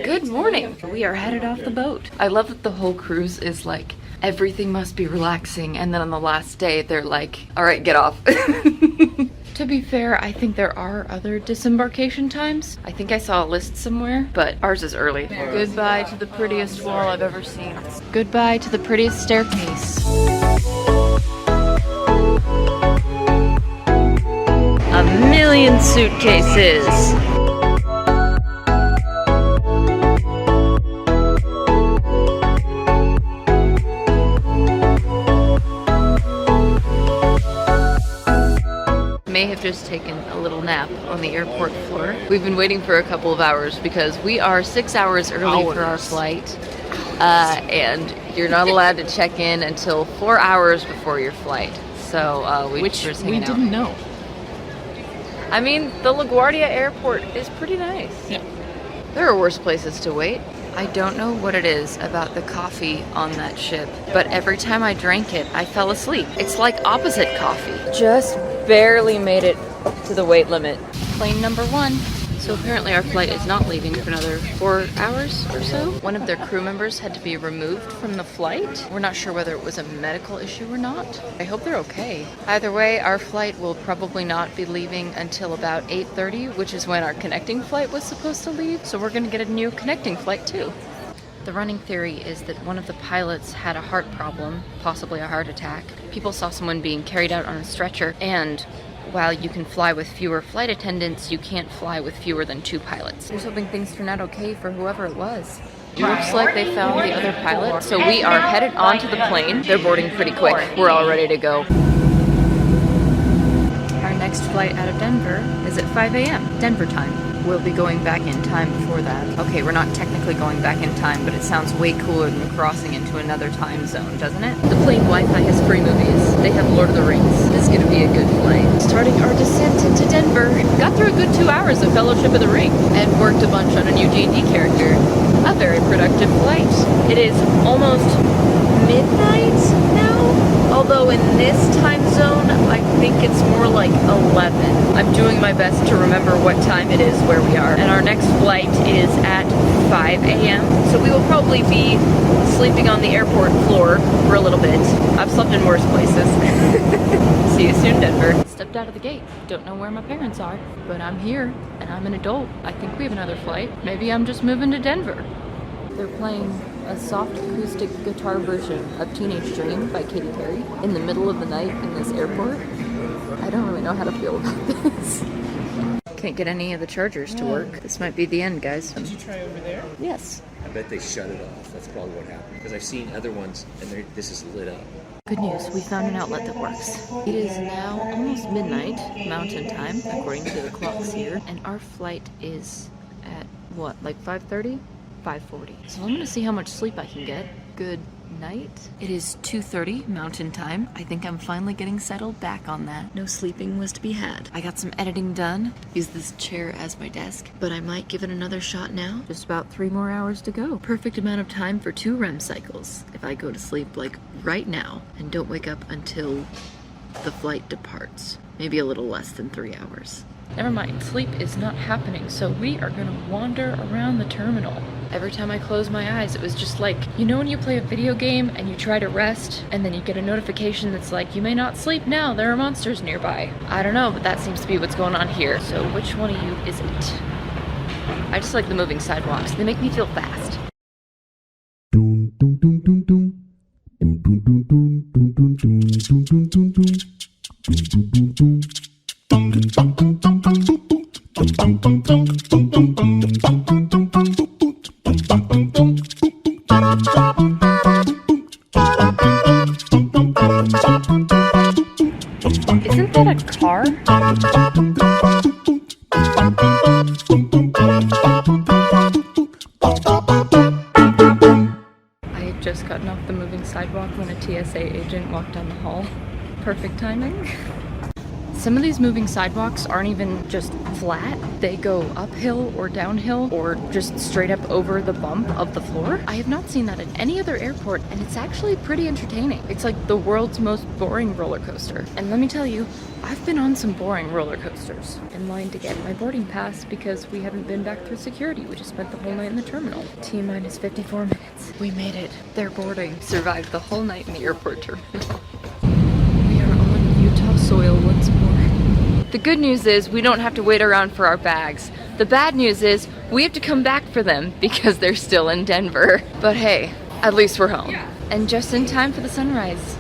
Good morning! We are headed off the boat. I love that the whole cruise is like, everything must be relaxing, and then on the last day they're like, alright, get off. To be fair, I think there are other disembarkation times. I think I saw a list somewhere, but ours is early. Goodbye to the prettiest wall I've ever seen. Goodbye to the prettiest staircase. A million suitcases. May have just taken a little nap on the airport floor. We've been waiting for a couple of hours because we are 6 hours early for our flight. And you're not allowed to check in until 4 hours before your flight. So we didn't know. I mean, the LaGuardia airport is pretty nice. Yeah. There are worse places to wait. I don't know what it is about the coffee on that ship, but every time I drank it, I fell asleep. It's like opposite coffee. Just barely made it to the weight limit. Plane number 1. So apparently our flight is not leaving for another 4 hours or so. One of their crew members had to be removed from the flight. We're not sure whether it was a medical issue or not. I hope they're okay. Either way, our flight will probably not be leaving until about 8:30, which is when our connecting flight was supposed to leave. So we're gonna get a new connecting flight too. The running theory is that one of the pilots had a heart problem, possibly a heart attack. People saw someone being carried out on a stretcher, and while you can fly with fewer flight attendants, you can't fly with fewer than 2 pilots. We're hoping things turn out okay for whoever it was. It looks like they found the other pilot, so we are headed onto the plane. They're boarding pretty quick. We're all ready to go. Our next flight out of Denver is at 5 a.m. Denver time. We'll be going back in time before that. Okay, we're not technically going back in time, but it sounds way cooler than crossing into another time zone, doesn't it? The plane Wi-Fi has free movies. They have Lord of the Rings. This is gonna be a good flight. Starting our descent into Denver. Got through a good 2 hours of Fellowship of the Ring and worked a bunch on a new D&D character. A very productive flight. It is almost midnight now, although in this time zone, I think it's more like 11. I'm doing my best to remember what time it is where we are. And our next flight is at 5 a.m. So we will probably be sleeping on the airport floor for a little bit. I've slept in worse places. See you soon, Denver. Stepped out of the gate. Don't know where my parents are, but I'm here and I'm an adult. I think we have another flight. Maybe I'm just moving to Denver. They're playing a soft acoustic guitar version of Teenage Dream by Katy Perry in the middle of the night in this airport. I don't really know how to feel about this. Can't get any of the chargers to work. This might be the end, guys. Did you try over there? Yes. I bet they shut it off. That's probably what happened. Because I've seen other ones and this is lit up. Good news, we found an outlet that works. It is now almost midnight, mountain time, according to the clocks here, and our flight is at, what, like 5:30? 5:40. So I'm gonna see how much sleep I can get. Good night. It is 2:30 mountain time. I think I'm finally getting settled back on that. No sleeping was to be had. I got some editing done. Use this chair as my desk, but I might give it another shot now. Just about 3 more hours to go. Perfect amount of time for 2 REM cycles. If I go to sleep like right now and don't wake up until the flight departs. Maybe a little less than 3 hours. Never mind, sleep is not happening, so we are gonna wander around the terminal. Every time I close my eyes, it was just like, you know when you play a video game and you try to rest, and then you get a notification that's like, you may not sleep now, there are monsters nearby. I don't know, but that seems to be what's going on here. So which one of you is it? I just like the moving sidewalks. They make me feel fast. Isn't that a car? I had just gotten off the moving sidewalk when a TSA agent walked down the hall. Perfect timing. Some of these moving sidewalks aren't even just flat. They go uphill or downhill or just straight up over the bump of the floor. I have not seen that at any other airport, and it's actually pretty entertaining. It's like the world's most boring roller coaster. And let me tell you, I've been on some boring roller coasters. In line to get my boarding pass because we haven't been back through security. We just spent the whole night in the terminal. T-minus 54 minutes. We made it. They're boarding. Survived the whole night in the airport terminal. We are on Utah soil once more. The good news is we don't have to wait around for our bags. The bad news is we have to come back for them because they're still in Denver. But hey, at least we're home. And just in time for the sunrise.